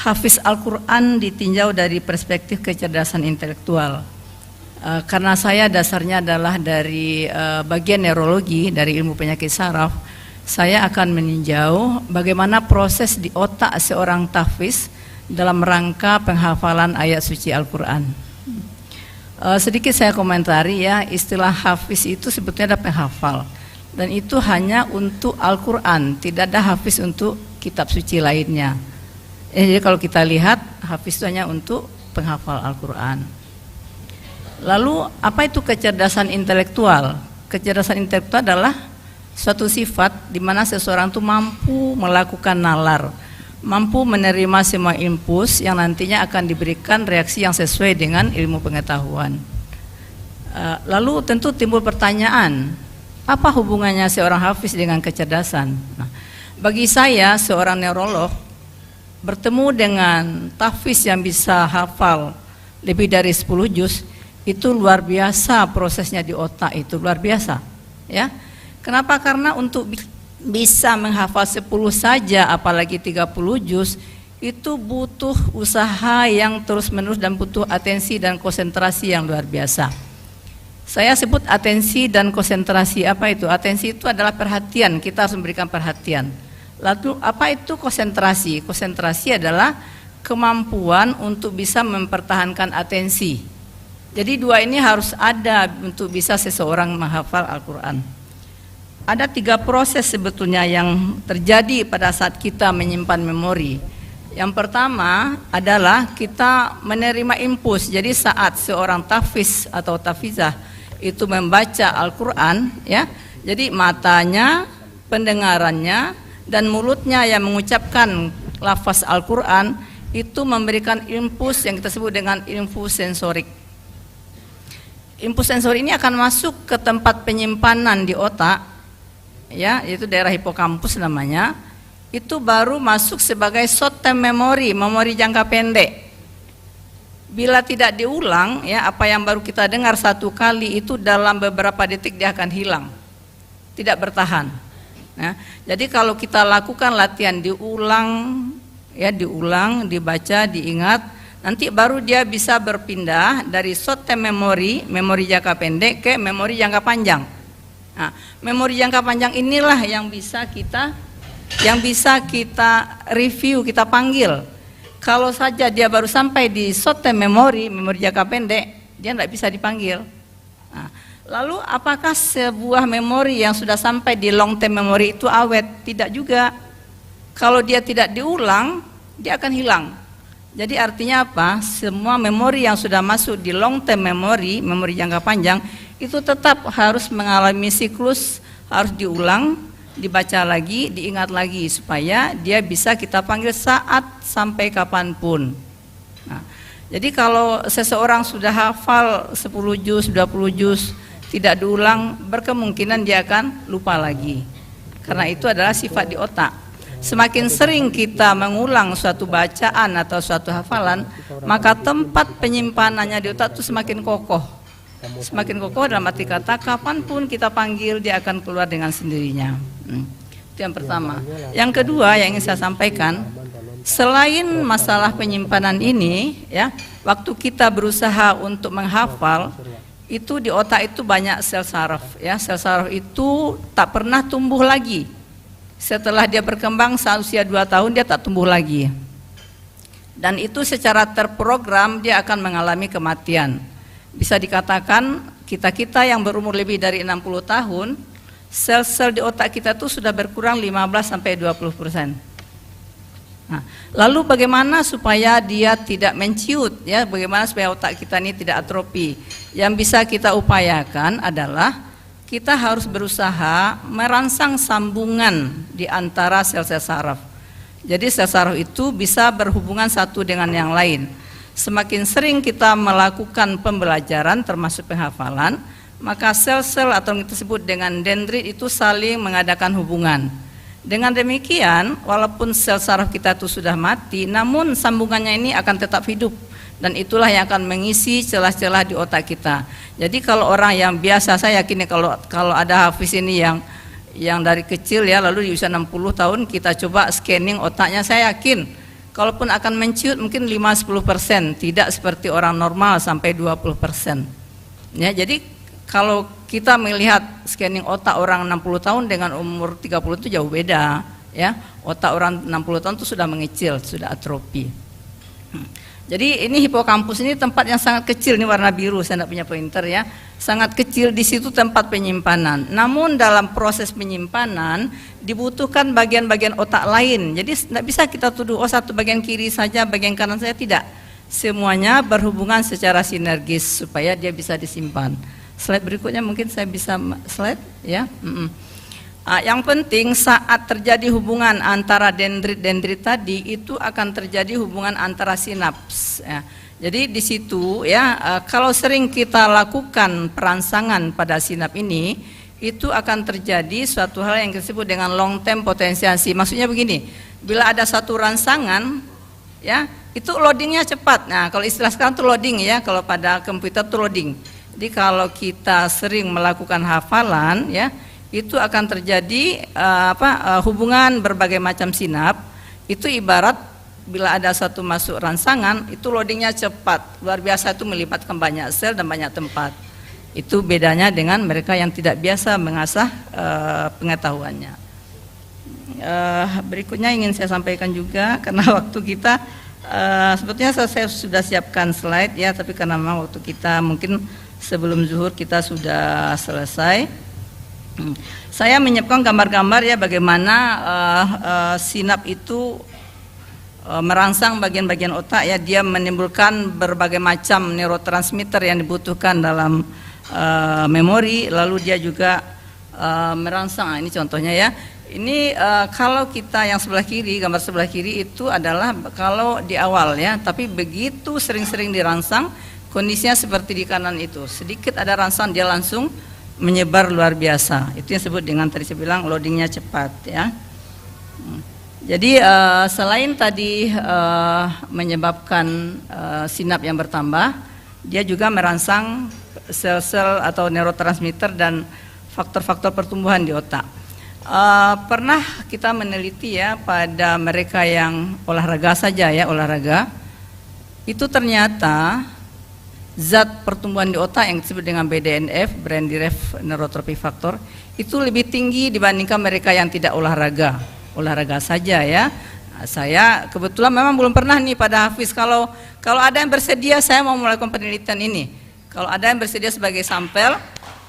Hafiz Al-Quran ditinjau dari perspektif kecerdasan intelektual. Karena saya dasarnya adalah dari bagian neurologi, dari ilmu penyakit saraf, saya akan meninjau bagaimana proses di otak seorang tahfiz dalam rangka penghafalan ayat suci Al-Quran. Sedikit saya komentari ya, istilah hafiz itu sebetulnya ada penghafal, dan itu hanya untuk Al-Quran, tidak ada hafiz untuk kitab suci lainnya. Jadi kalau kita lihat, hafiz itu hanya untuk penghafal Al-Quran. Lalu apa itu kecerdasan intelektual? Kecerdasan intelektual adalah suatu sifat di mana seseorang itu mampu melakukan nalar, mampu menerima semua impuls yang nantinya akan diberikan reaksi yang sesuai dengan ilmu pengetahuan. Lalu tentu timbul pertanyaan, apa hubungannya seorang hafiz dengan kecerdasan? Nah, bagi saya seorang neurolog bertemu dengan tahfiz yang bisa hafal lebih dari 10 juz, itu luar biasa prosesnya di otak, itu luar biasa ya. Kenapa? Karena untuk bisa menghafal 10 saja apalagi 30 juz itu butuh usaha yang terus menerus dan butuh atensi dan konsentrasi yang luar biasa. Saya sebut atensi dan konsentrasi. Apa itu? Atensi itu adalah perhatian, kita harus memberikan perhatian. Lalu apa itu konsentrasi? Konsentrasi adalah kemampuan untuk bisa mempertahankan atensi. Jadi dua ini harus ada untuk bisa seseorang menghafal Al-Quran. Ada 3 proses sebetulnya yang terjadi pada saat kita menyimpan memori. Yang pertama adalah kita menerima impuls. Jadi saat seorang tahfiz atau tahfizah itu membaca Al-Quran ya, jadi matanya, pendengarannya, dan mulutnya yang mengucapkan lafaz Al-Quran itu memberikan impuls yang kita sebut dengan impuls sensorik. Impuls sensori ini akan masuk ke tempat penyimpanan di otak, ya, yaitu daerah hipokampus namanya. Itu baru masuk sebagai short term memory, memori jangka pendek. Bila tidak diulang, ya, apa yang baru kita dengar satu kali itu dalam beberapa detik dia akan hilang, tidak bertahan. Nah, jadi kalau kita lakukan latihan diulang, ya, diulang, dibaca, diingat, nanti baru dia bisa berpindah dari short term memory, memori jangka pendek, ke memori jangka panjang. Nah, memori jangka panjang inilah yang bisa kita review, kita panggil. Kalau saja dia baru sampai di short term memory, memori jangka pendek, dia tidak bisa dipanggil. Nah, lalu apakah sebuah memori yang sudah sampai di long term memory itu awet? Tidak juga. Kalau dia tidak diulang, dia akan hilang. Jadi artinya apa? Semua memori yang sudah masuk di long term memory, memori jangka panjang, itu tetap harus mengalami siklus, harus diulang, dibaca lagi, diingat lagi, supaya dia bisa kita panggil saat sampai kapanpun. Nah, jadi kalau seseorang sudah hafal 10 juz, 20 juz, tidak diulang, berkemungkinan dia akan lupa lagi. Karena itu adalah sifat di otak. Semakin sering kita mengulang suatu bacaan atau suatu hafalan, maka tempat penyimpanannya di otak itu semakin kokoh. Semakin kokoh dalam arti kata, kapanpun kita panggil dia akan keluar dengan sendirinya. Itu yang pertama. Yang kedua yang ingin saya sampaikan, selain masalah penyimpanan ini, ya, waktu kita berusaha untuk menghafal, itu di otak itu banyak sel saraf, ya. Sel saraf itu tak pernah tumbuh lagi. Setelah dia berkembang saat usia 2 tahun dia tak tumbuh lagi. Dan itu secara terprogram dia akan mengalami kematian. Bisa dikatakan kita-kita yang berumur lebih dari 60 tahun, sel-sel di otak kita itu sudah berkurang 15-20%. Nah, lalu bagaimana supaya dia tidak menciut, ya? Bagaimana supaya otak kita ini tidak atrofi? Yang bisa kita upayakan adalah kita harus berusaha merangsang sambungan di antara sel-sel saraf. Jadi sel saraf itu bisa berhubungan satu dengan yang lain. Semakin sering kita melakukan pembelajaran termasuk penghafalan, maka sel-sel atau yang kita sebut dengan dendrit itu saling mengadakan hubungan. Dengan demikian, walaupun sel saraf kita itu sudah mati, namun sambungannya ini akan tetap hidup. Dan itulah yang akan mengisi celah-celah di otak kita. Jadi kalau orang yang biasa, saya yakin ya, kalau ada hafiz ini yang dari kecil, ya, lalu di usia 60 tahun kita coba scanning otaknya, saya yakin kalaupun akan menciut mungkin 5-10%, tidak seperti orang normal sampai 20%. Ya, jadi kalau kita melihat scanning otak orang 60 tahun dengan umur 30 itu jauh beda, ya. Otak orang 60 tahun itu sudah mengecil, sudah atrofi. Jadi ini hipokampus ini tempat yang sangat kecil, ini warna biru, saya tidak punya pointer ya. Sangat kecil, di situ tempat penyimpanan. Namun dalam proses penyimpanan dibutuhkan bagian-bagian otak lain. Jadi tidak bisa kita tuduh oh satu bagian kiri saja, bagian kanan saja, tidak. Semuanya berhubungan secara sinergis supaya dia bisa disimpan. Slide berikutnya mungkin saya bisa slide ya. Yang penting saat terjadi hubungan antara dendrit tadi itu akan terjadi hubungan antara sinaps. Ya. Jadi di situ ya kalau sering kita lakukan perangsangan pada sinap ini itu akan terjadi suatu hal yang disebut dengan long term potensiasi. Maksudnya begini, bila ada satu rangsangan ya itu loadingnya cepat. Nah kalau istilah sekarang itu loading ya, kalau pada komputer itu loading. Jadi kalau kita sering melakukan hafalan ya itu akan terjadi hubungan berbagai macam sinap. Itu ibarat bila ada satu masuk rangsangan itu loadingnya cepat, luar biasa, itu melibatkan banyak sel dan banyak tempat. Itu bedanya dengan mereka yang tidak biasa mengasah pengetahuannya. Berikutnya ingin saya sampaikan juga karena waktu kita sebetulnya saya sudah siapkan slide ya, tapi karena memang waktu kita mungkin sebelum zuhur kita sudah selesai. Saya menyiapkan gambar-gambar ya bagaimana sinap itu merangsang bagian-bagian otak ya, dia menimbulkan berbagai macam neurotransmitter yang dibutuhkan dalam memori, lalu dia juga merangsang. Ini contohnya ya. Ini kalau kita yang sebelah kiri, gambar sebelah kiri itu adalah kalau di awal ya, tapi begitu sering-sering dirangsang kondisinya seperti di kanan itu, sedikit ada rangsang dia langsung menyebar luar biasa. Itu yang disebut dengan tadi saya bilang loadingnya cepat ya. Jadi selain tadi menyebabkan sinap yang bertambah, dia juga merangsang sel-sel atau neurotransmitter dan faktor-faktor pertumbuhan di otak. Pernah kita meneliti ya pada mereka yang olahraga saja ya, olahraga itu ternyata zat pertumbuhan di otak yang disebut dengan BDNF, Brain Derived Neurotrophic Factor, itu lebih tinggi dibandingkan mereka yang tidak olahraga saja ya. Saya kebetulan memang belum pernah nih pada Hafiz, kalau ada yang bersedia saya mau melakukan penelitian ini. Kalau ada yang bersedia sebagai sampel,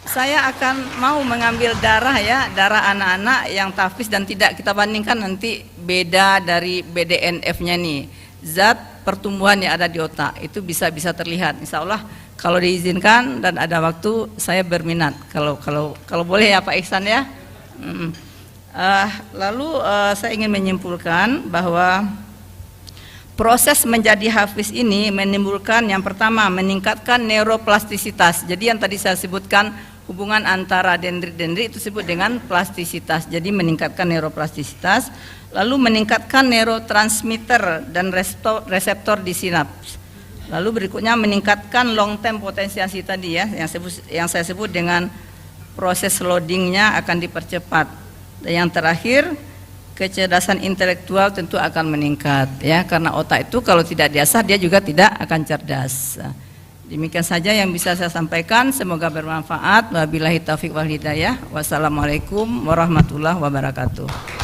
saya akan mau mengambil darah ya, darah anak-anak yang tahfiz dan tidak, kita bandingkan nanti beda dari BDNF-nya nih. Zat pertumbuhan yang ada di otak itu bisa terlihat. Insya Allah kalau diizinkan dan ada waktu saya berminat. Kalau boleh ya Pak Ihsan ya. Lalu saya ingin menyimpulkan bahwa proses menjadi hafiz ini menimbulkan yang pertama meningkatkan neuroplastisitas. Jadi yang tadi saya sebutkan hubungan antara dendrit itu disebut dengan plastisitas. Jadi meningkatkan neuroplastisitas. Lalu meningkatkan neurotransmitter dan reseptor di sinaps. Lalu berikutnya meningkatkan long term potensiasi tadi ya, yang saya sebut dengan proses loadingnya akan dipercepat. Dan yang terakhir, kecerdasan intelektual tentu akan meningkat ya, karena otak itu kalau tidak diasah dia juga tidak akan cerdas. Demikian saja yang bisa saya sampaikan, semoga bermanfaat. Wabillahi taufiq wal hidayah. Wassalamualaikum warahmatullahi wabarakatuh.